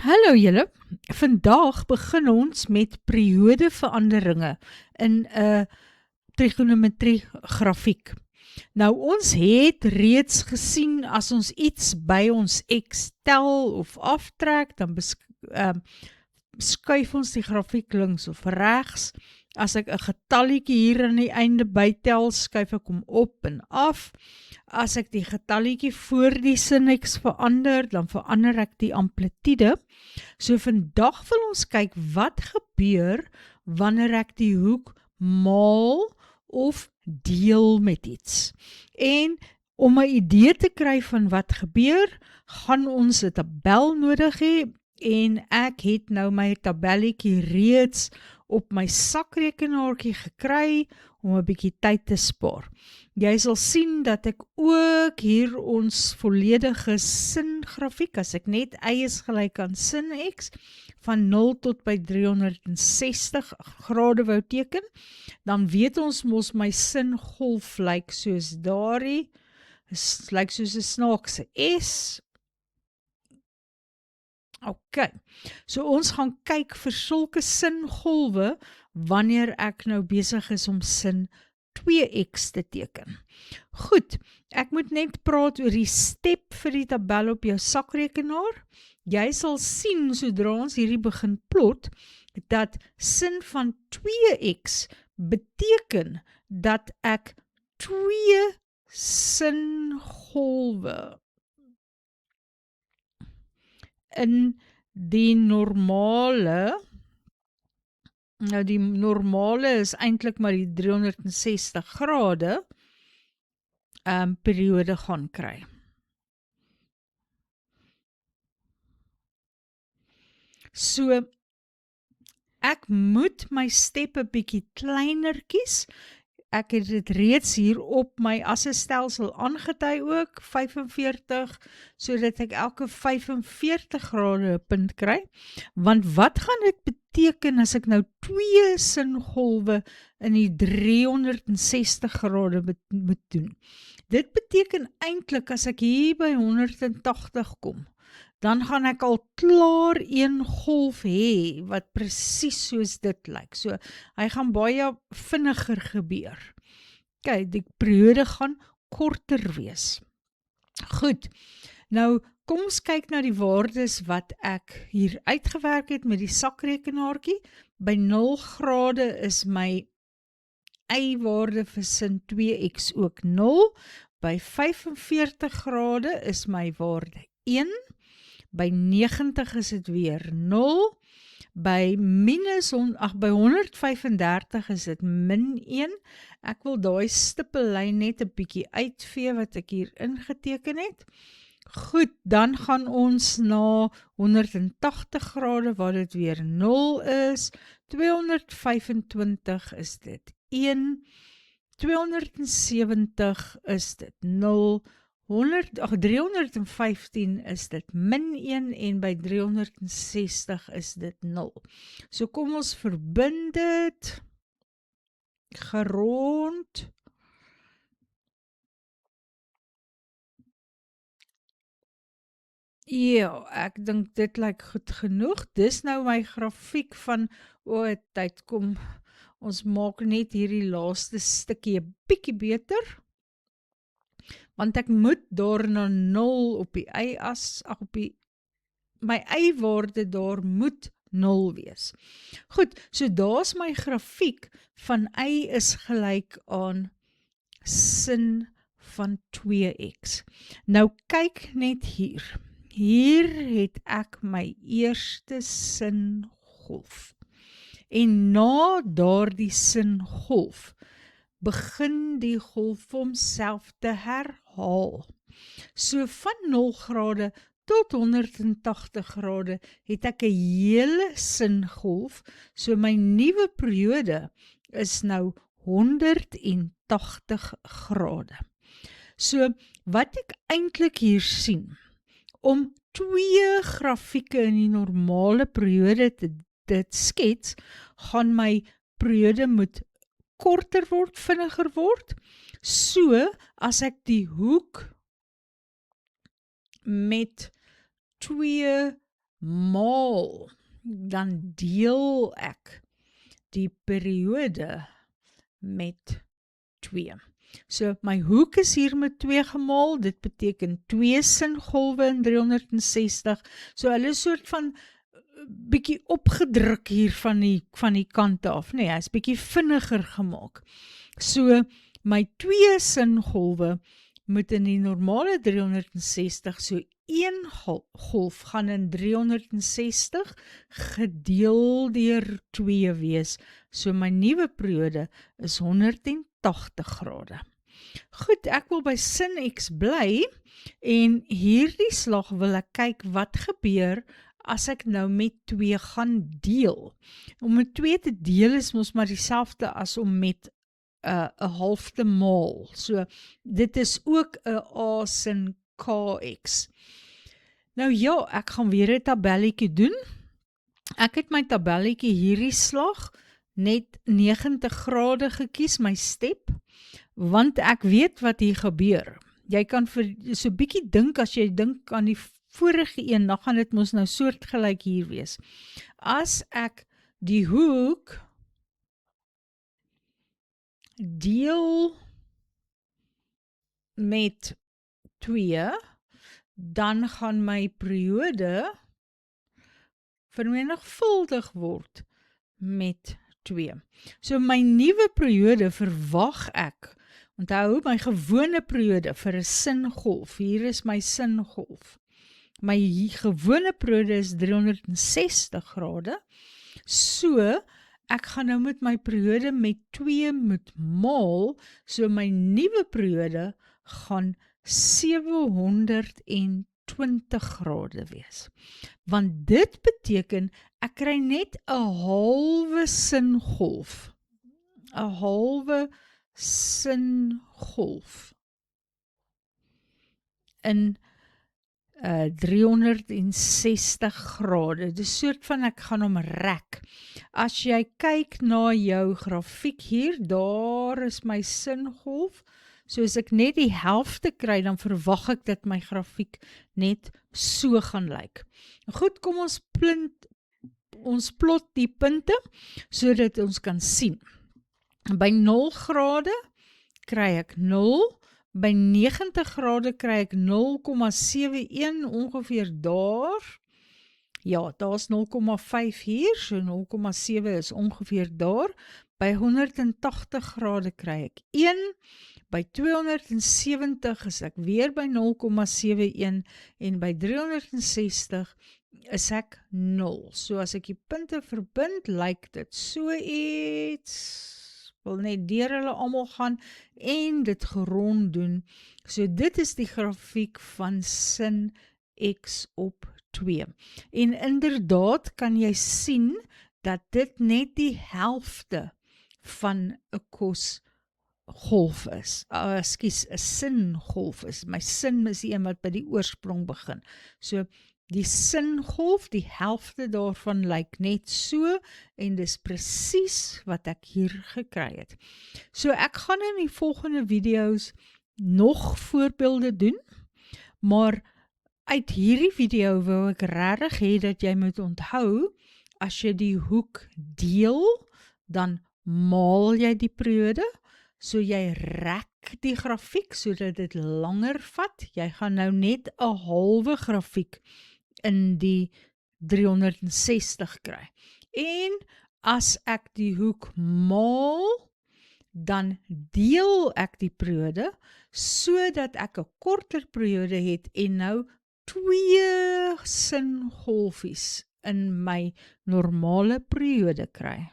Hallo julle, vandag begin ons met periodeveranderinge in 'n trigonometrie grafiek. Nou ons het reeds gesien as ons iets by ons x tel of aftrek, dan skuif ons die grafiek links of regs. As ek 'n getalletjie hier aan die einde bytel, skuif ek hom op en af. As ek die getalletjie voor die sin x verander, dan verander ek die amplitude. So vandag wil ons kyk wat gebeur wanneer ek die hoek maal of deel met iets. En om 'n idee te kry van wat gebeur, gaan ons 'n tabel nodig hê en ek het nou my tabelletjie reeds op my sakrekenaartjie gekry om 'n bietjie tyd te spaar. Jy sal sien dat ek ook hier ons volledige sin grafiek, as ek net y is gelyk aan sin x, van 0 tot by 360 grade wou teken, dan weet ons mos my sin golf lyk soos daardie, lyk soos 'n snaakse S. Ok, so ons gaan kyk vir sulke singolwe wanneer ek nou besig is om sin 2x te teken. Goed, ek moet net praat oor die step vir die tabel op jou sakrekenaar. Jy sal sien, sodra ons hierdie begin plot, dat sin van 2x beteken dat ek 2 singolwe in die normale, nou die normale is eintlik maar die 360 grade periode gaan kry. So, ek moet my step 'n bietjie kleiner kies. Ek het dit reeds hier op my assestelsel aangetui ook, 45, sodat ek elke 45 grade 'n punt kry. Want wat gaan dit beteken as ek nou 2 singolwe in die 360 grade moet doen? Dit beteken eintlik as ek hier by 180 kom, dan gaan ek al klaar een golf hê wat presies soos dit lyk. So, hy gaan baie vinniger gebeur. Kyk, die periode gaan korter wees. Goed, nou kom ons kyk na die waardes wat ek hier uitgewerk het met die sakrekenaartjie. By 0 grade is my y-waarde vir sin 2x ook 0. By 45 grade is my waarde 1. By 90 is dit weer 0, by 135 is dit min 1, ek wil daai stippellyn net 'n bietjie uitvee wat ek hier ingeteken het. Goed, dan gaan ons na 180 grade waar dit weer 0 is, 225 is dit 1, 270 is dit 0, 315 is dit min 1 en by 360 is dit 0. So kom ons verbind dit, gerond, ja, ek dink dit lyk goed genoeg. Dis nou my grafiek van, tyd kom, ons maak net hierdie laaste stukkie 'n bietjie beter, want ek moet daar na 0 op die y-as, my y-waarde daar moet 0 wees. Goed, so daar's my grafiek van y is gelyk aan sin van 2x. Nou kyk net hier. Hier het ek my eerste singolf. En na daardie singolf begin die golf homself te herhaal. So van 0 grade tot 180 grade het ek 'n hele singolf, so my nuwe periode is nou 180 grade. So wat ek eintlik hier sien, om 2 grafieke in die normale periode te skets, gaan my periode moet korter word, vinniger word. So, as ek die hoek met 2 maal, dan deel ek die periode met 2. So my hoek is hier met 2 gemaal, dit beteken 2 singolwe in 360, so hulle is soort van bietjie opgedruk hier van die kant af, nee, hy is bietjie vinniger gemaak. So my 2 singolwe moet in die normale 360, so 1 golf gaan in 360 gedeel deur 2 wees, so my nuwe periode is 180 grade. Goed, ek wil by sin X bly, en hierdie slag wil ek kyk wat gebeur as ek nou met 2 gaan deel. Om met 2 te deel is mos maar dieselfde as om met 'n half te maal. So, dit is ook 'n A sin KX. Nou ja, ek gaan weer 'n tabelletjie doen. Ek het my tabelletjie hierdie slag net 90 grade gekies, my step, want ek weet wat hier gebeur. Jy kan so bietjie dink, as jy dink aan die vorige een, dan gaan dit mos nou soortgelyk hier wees. As ek die hoek deel met 2, dan gaan my periode vermenigvuldig word met 2. So my nuwe periode verwag ek, onthou my gewone periode vir 'n singolf, hier is my singolf. My gewone periode is 360 grade, so ek gaan nou met my periode met 2 moet maal, so my nuwe periode gaan 720 grade wees. Want dit beteken, ek kry net 'n halwe singolf. 'n halwe singolf in 360 grade. Dis soort van ek gaan hom rek. As jy kyk na jou grafiek hier, daar is my singolf. So as ek net die helfte kry, dan verwag ek dat my grafiek net so gaan lyk. Goed, kom ons plot die punte, sodat ons kan sien. By 0 grade kry ek 0, by 90 grade kry ek 0,71 ongeveer daar. Ja, daar is 0,5 hier, so 0,7 is ongeveer daar. By 180 grade kry ek 1, by 270 is ek weer by 0,71 en by 360 is ek 0. So as ek die punte verbind, lyk dit so iets. Wil net deur hulle almal gaan en dit gerond doen. So dit is die grafiek van sin X op 2. En inderdaad kan jy sien dat dit net die helfte van 'n kosgolf is. Ekskuus, 'n singolf is. My sin is die een wat by die oorsprong begin. So die singolf, die helfte daarvan lyk net so, en dis presies wat ek hier gekry het. So ek gaan in die volgende video's nog voorbeelde doen, maar uit hierdie video wou ek regtig hê dat jy moet onthou, as jy die hoek deel, dan maal jy die periode, so jy rek die grafiek, sodat dit langer vat. Jy gaan nou net 'n halwe grafiek in die 360 kry. En as ek die hoek maal, dan deel ek die periode, sodat ek 'n korter periode het en nou 2 singolfies in my normale periode kry.